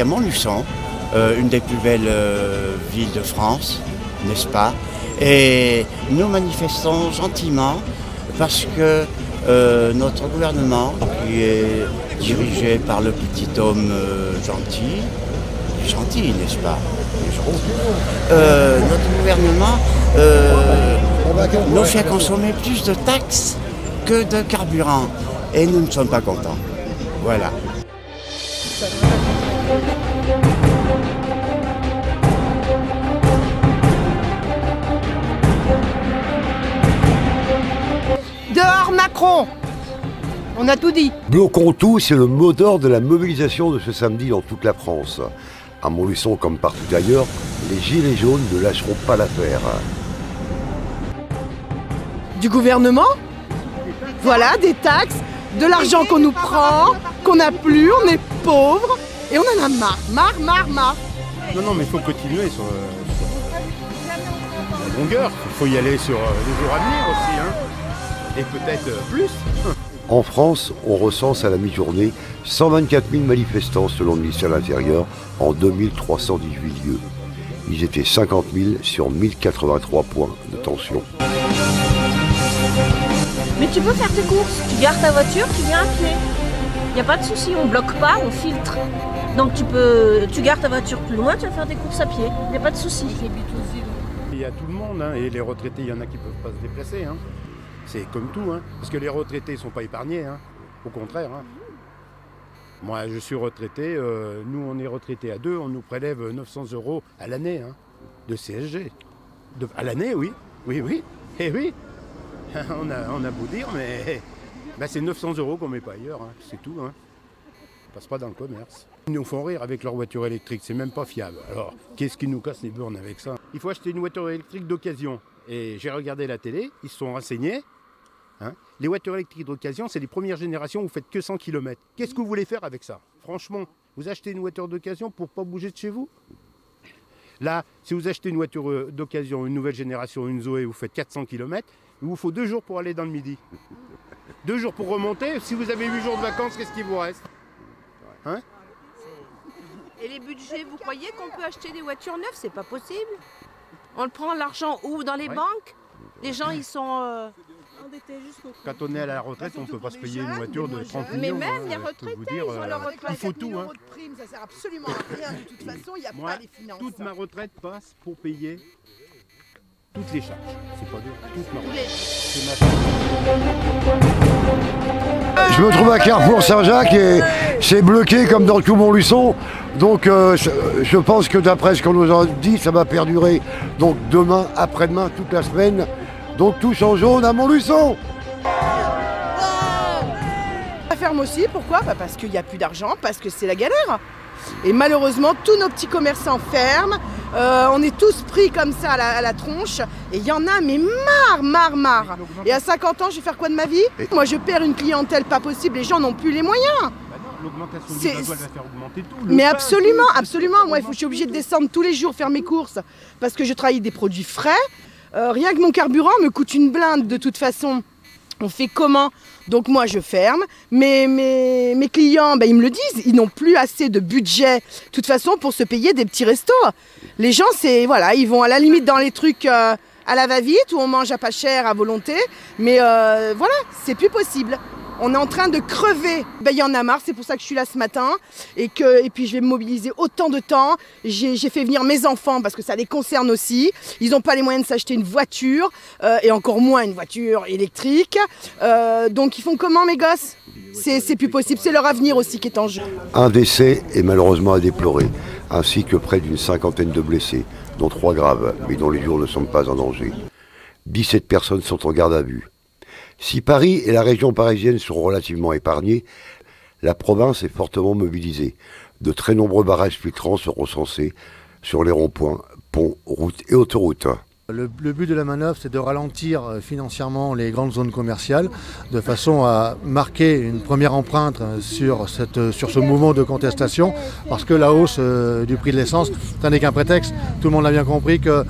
À Montluçon, une des plus belles villes de France, n'est-ce pas? Et nous manifestons gentiment parce que notre gouvernement, qui est dirigé par le petit homme gentil, n'est-ce pas? Notre gouvernement nous fait consommer plus de taxes que de carburant. Et nous ne sommes pas contents. Voilà. Dehors Macron! On a tout dit. Bloquons tout, c'est le mot d'ordre de la mobilisation de ce samedi dans toute la France. À Montluçon comme partout ailleurs, les gilets jaunes ne lâcheront pas l'affaire. Du gouvernement? Voilà, des taxes, de l'argent qu'on nous prend, qu'on n'a plus, on est pauvres, et on en a marre. Non, mais il faut continuer sur la longueur. Il faut y aller sur les jours à venir aussi, hein. Et peut-être plus. En France, on recense à la mi-journée 124 000 manifestants selon le ministère de l'Intérieur en 2318 lieux. Ils étaient 50 000 sur 1083 points de tension. Mais tu peux faire tes courses, tu gares ta voiture, tu viens à pied. Il n'y a pas de souci, on bloque pas, on filtre. Donc tu gares ta voiture plus loin, tu vas faire des courses à pied, il n'y a pas de souci. Il y a tout le monde, hein, et les retraités, il y en a qui ne peuvent pas se déplacer. Hein. C'est comme tout, hein, parce que les retraités ne sont pas épargnés, hein, au contraire. Hein. Moi, je suis retraité, nous on est retraités à deux, on nous prélève 900 € à l'année hein, de CSG. À l'année, oui, et oui. On a beau dire, mais bah, c'est 900 € qu'on ne met pas ailleurs, hein, c'est tout. Hein. On passe pas dans le commerce. Ils nous font rire avec leur voiture électrique, c'est même pas fiable. Alors, qu'est-ce qui nous casse les burnes avec ça? Il faut acheter une voiture électrique d'occasion. Et j'ai regardé la télé, ils se sont renseignés. Hein. Les voitures électriques d'occasion, c'est les premières générations, vous faites que 100 km. Qu'est-ce que vous voulez faire avec ça? Franchement, vous achetez une voiture d'occasion pour pas bouger de chez vous? Là, si vous achetez une voiture d'occasion, une nouvelle génération, une Zoé, vous faites 400 km, il vous faut 2 jours pour aller dans le Midi. 2 jours pour remonter. Si vous avez 8 jours de vacances, qu'est-ce qui vous reste? Hein? Et les budgets, vous croyez qu'on peut acheter des voitures neuves? C'est pas possible. On le prend l'argent où? Dans les banques? Les gens, ils sont endettés jusqu'au cou. Quand on est à la retraite, on ne peut pas se payer une voiture de 30 millions. Mais même les hein, retraités, dire, ils ont leur retraite. il faut tout. Hein. De prime, ça sert absolument à rien. De toute façon, il n'y a Moi, pas les finances. toute ma retraite passe pour payer toutes les charges. C'est pas dur. Toute ma retraite. C'est ma charge. Je me trouve à Carrefour Saint-Jacques et c'est bloqué comme dans tout Montluçon. Donc je pense que d'après ce qu'on nous a dit, ça va perdurer. Donc demain, après-demain, toute la semaine. Donc tous en jaune à Montluçon. La ferme aussi, pourquoi? Parce qu'il n'y a plus d'argent, parce que c'est la galère. Et malheureusement, tous nos petits commerçants ferment. On est tous pris comme ça à la tronche. Et il y en a, mais marre. Et à 50 ans, je vais faire quoi de ma vie? Moi, je perds une clientèle pas possible. Les gens n'ont plus les moyens. L'augmentation du gasoil va faire augmenter tout. Mais absolument. Moi, je suis obligée de descendre tous les jours faire mes courses parce que je travaille des produits frais. Rien que mon carburant me coûte une blinde de toute façon. On fait comment? Donc moi je ferme, mais mes clients, ils me le disent, ils n'ont plus assez de budget de toute façon pour se payer des petits restos. Les gens, ils vont à la limite dans les trucs à la va-vite où on mange à pas cher à volonté, mais voilà, c'est plus possible. On est en train de crever. Il y en a marre, c'est pour ça que je suis là ce matin. Et puis je vais me mobiliser autant de temps. J'ai fait venir mes enfants parce que ça les concerne aussi. Ils n'ont pas les moyens de s'acheter une voiture et encore moins une voiture électrique. Donc ils font comment mes gosses? C'est plus possible, c'est leur avenir aussi qui est en jeu. Un décès est malheureusement à déplorer, ainsi que près d'une cinquantaine de blessés, dont 3 graves, mais dont les jours ne sont pas en danger. 17 personnes sont en garde à vue. Si Paris et la région parisienne sont relativement épargnés, la province est fortement mobilisée. De très nombreux barrages filtrants sont recensés sur les ronds-points, ponts, routes et autoroutes. Le but de la manœuvre, c'est de ralentir financièrement les grandes zones commerciales de façon à marquer une première empreinte sur ce mouvement de contestation, parce que la hausse du prix de l'essence, ça n'est qu'un prétexte. Tout le monde a bien compris que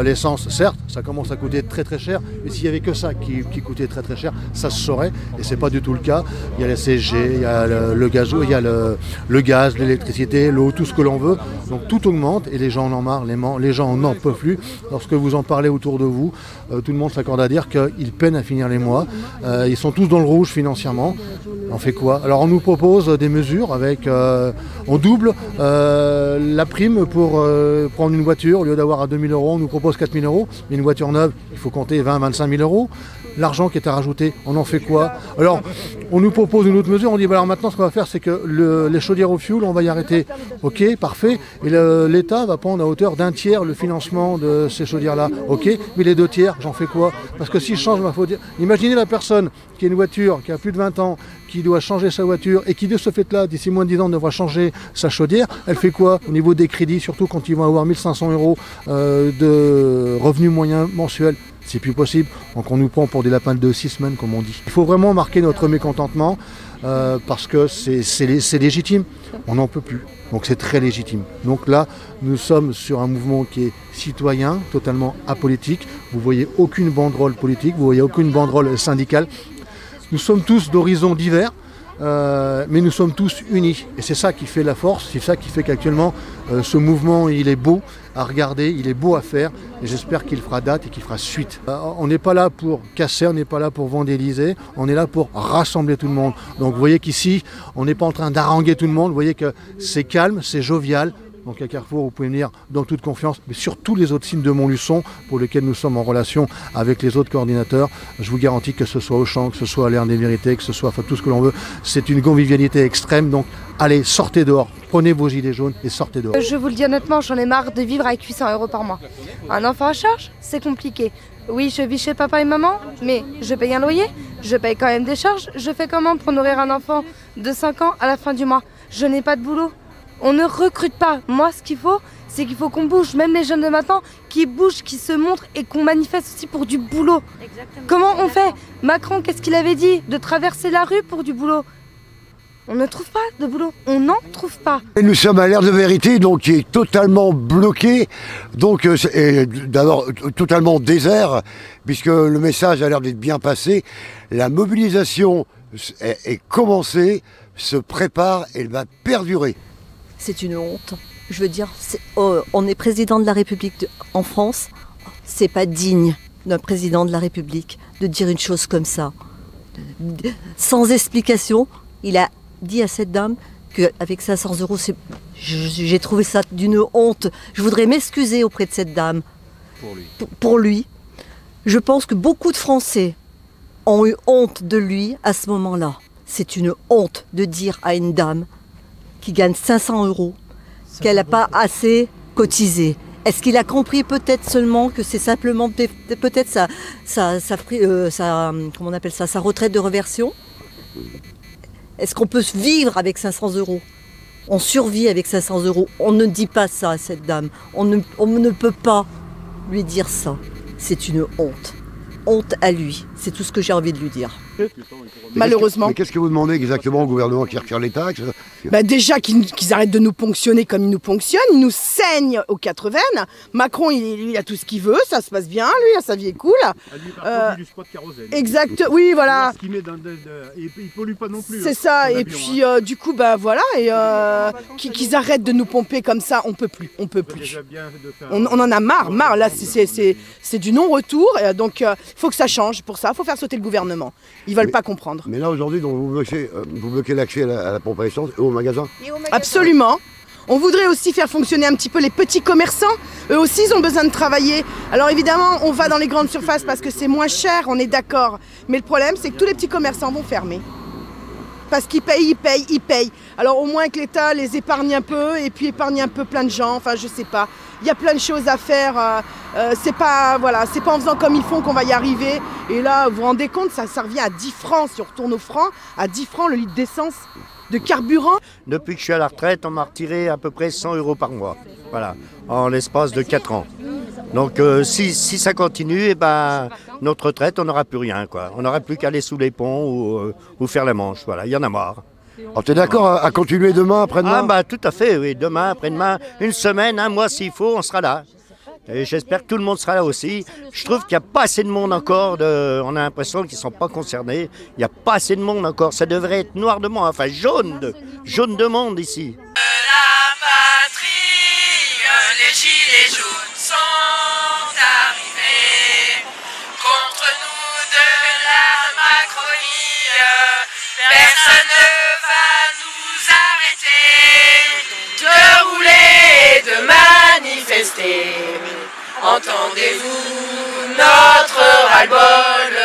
l'essence, certes, ça commence à coûter très très cher, mais s'il n'y avait que ça qui coûtait très très cher, ça se saurait, et c'est pas du tout le cas. Il y a la CSG, il y a le gaz, il y a le gaz, l'électricité, l'eau, tout ce que l'on veut. Donc tout augmente et les gens en ont marre, les gens n'en peuvent plus. Lorsque vous en parlez autour de vous, tout le monde s'accorde à dire qu'ils peinent à finir les mois. Ils sont tous dans le rouge financièrement. On fait quoi? Alors on nous propose des mesures avec, on double la prime pour prendre une voiture. Au lieu d'avoir à 2 000 €, on nous propose 4 000 €. Mais une voiture neuve, il faut compter 20 000 25 000 €. L'argent qui est à rajouter, on en fait quoi? Alors, on nous propose une autre mesure, on dit, bah alors maintenant ce qu'on va faire, c'est que les chaudières au fioul, on va y arrêter. Ok, parfait. Et l'État va prendre à hauteur d'1 tiers le financement de ces chaudières-là. Ok, mais les 2 tiers, j'en fais quoi? Parce que si je change ma faute, imaginez la personne qui a une voiture, qui a plus de 20 ans, qui doit changer sa voiture et qui de ce fait-là, d'ici moins de 10 ans, devra changer sa chaudière, elle fait quoi au niveau des crédits, surtout quand ils vont avoir 1 500 € de revenus moyens mensuels? C'est plus possible, donc on nous prend pour des lapins de 6 semaines comme on dit. Il faut vraiment marquer notre mécontentement parce que c'est légitime, on n'en peut plus, donc c'est très légitime. Donc là, nous sommes sur un mouvement qui est citoyen, totalement apolitique, vous voyez aucune banderole politique, vous voyez aucune banderole syndicale. Nous sommes tous d'horizons divers, mais nous sommes tous unis. Et c'est ça qui fait la force, c'est ça qui fait qu'actuellement, ce mouvement, il est beau à regarder, il est beau à faire, et j'espère qu'il fera date et qu'il fera suite. On n'est pas là pour casser, on n'est pas là pour vandaliser, on est là pour rassembler tout le monde. Donc vous voyez qu'ici, on n'est pas en train d'haranguer tout le monde, vous voyez que c'est calme, c'est jovial. Donc à Carrefour, vous pouvez venir dans toute confiance, mais sur tous les autres signes de Montluçon pour lesquels nous sommes en relation avec les autres coordinateurs. Je vous garantis que ce soit Auchan, que ce soit à l'Aire des Vérités, que ce soit tout ce que l'on veut, c'est une convivialité extrême. Donc allez, sortez dehors, prenez vos gilets jaunes et sortez dehors. Je vous le dis honnêtement, j'en ai marre de vivre avec 800 € par mois. Un enfant à charge, c'est compliqué. Oui, je vis chez papa et maman, mais je paye un loyer, je paye quand même des charges. Je fais comment pour nourrir un enfant de 5 ans à la fin du mois? Je n'ai pas de boulot. On ne recrute pas. Moi, ce qu'il faut, c'est qu'il faut qu'on bouge. Même les jeunes de maintenant, qui bougent, qui se montrent et qu'on manifeste aussi pour du boulot. Exactement. Comment on fait? Macron, qu'est-ce qu'il avait dit? De traverser la rue pour du boulot. On ne trouve pas de boulot. On n'en trouve pas. Et nous sommes à l'Aire de Vérité, donc qui est totalement bloqué, donc d'abord totalement désert, puisque le message a l'air d'être bien passé. La mobilisation est commencée, se prépare, elle va perdurer. C'est une honte. Je veux dire, on est président de la République en France. C'est pas digne d'un président de la République de dire une chose comme ça. Sans explication, il a dit à cette dame qu'avec 500 €, j'ai trouvé ça d'une honte. Je voudrais m'excuser auprès de cette dame. Pour lui. Je pense que beaucoup de Français ont eu honte de lui à ce moment-là. C'est une honte de dire à une dame qui gagne 500 €, qu'elle n'a pas assez cotisé. Est-ce qu'il a compris peut-être seulement que c'est simplement peut-être sa retraite de réversion? Est-ce qu'on peut vivre avec 500 €? On survit avec 500 €. On ne dit pas ça à cette dame. On ne peut pas lui dire ça. C'est une honte. Honte à lui. C'est tout ce que j'ai envie de lui dire. Malheureusement. Mais qu'est-ce que vous demandez exactement au gouvernement qui retire les taxes? Déjà qu'ils arrêtent de nous ponctionner comme ils nous ponctionnent, ils nous saignent aux 4 veines. Macron, lui, il a tout ce qu'il veut, ça se passe bien, lui, sa vie est cool. Du spot kérosène. Exact, oui, voilà. Il pollue pas non plus. C'est ça, et puis du coup, voilà, et qu'ils arrêtent de nous pomper comme ça, on peut plus, on peut plus. On en a marre, là, c'est du non-retour, donc il faut que ça change. Pour ça, il faut faire sauter le gouvernement. Ils veulent pas comprendre. Mais là, aujourd'hui, vous bloquez l'accès à la pompe à essence et au magasin? Absolument. On voudrait aussi faire fonctionner un petit peu les petits commerçants. Eux aussi, ils ont besoin de travailler. Alors évidemment, on va dans les grandes surfaces parce que c'est moins cher, on est d'accord. Mais le problème, c'est que tous les petits commerçants vont fermer. Parce qu'ils payent. Alors au moins que l'État les épargne un peu et puis épargne un peu plein de gens, enfin je sais pas. Il y a plein de choses à faire, c'est pas en faisant comme ils font qu'on va y arriver. Et là, vous vous rendez compte, ça revient à 10 francs, si on retourne aux francs, à 10 francs le litre d'essence de carburant. Depuis que je suis à la retraite, on m'a retiré à peu près 100 € par mois, voilà, en l'espace de 4 ans. Donc si ça continue, eh ben, notre retraite, on n'aura plus rien, quoi. On n'aura plus qu'à aller sous les ponts ou faire la manche. Voilà, il y en a marre. Alors tu es d'accord à continuer demain, après-demain? Ah bah tout à fait, oui. Demain, après-demain, une semaine, un mois s'il faut, on sera là. Et j'espère que tout le monde sera là aussi. Je trouve qu'il n'y a pas assez de monde encore. On a l'impression qu'ils ne sont pas concernés. Il n'y a pas assez de monde encore. Ça devrait être noir de monde, enfin jaune de monde ici. La patrie, les gilets jaunes sont arrivés. Contre nous de la Macronie, personne ne va nous arrêter de rouler, de manifester. Entendez-vous notre ras-le-bol,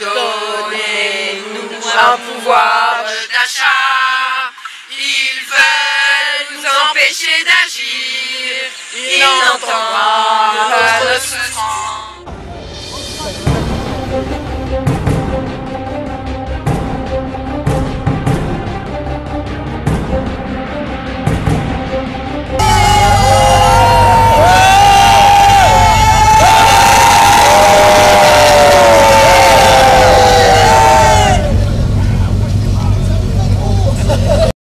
donnez-nous un pouvoir d'achat. Ils veulent nous empêcher d'agir, ils n'entendent pas notre souffrance.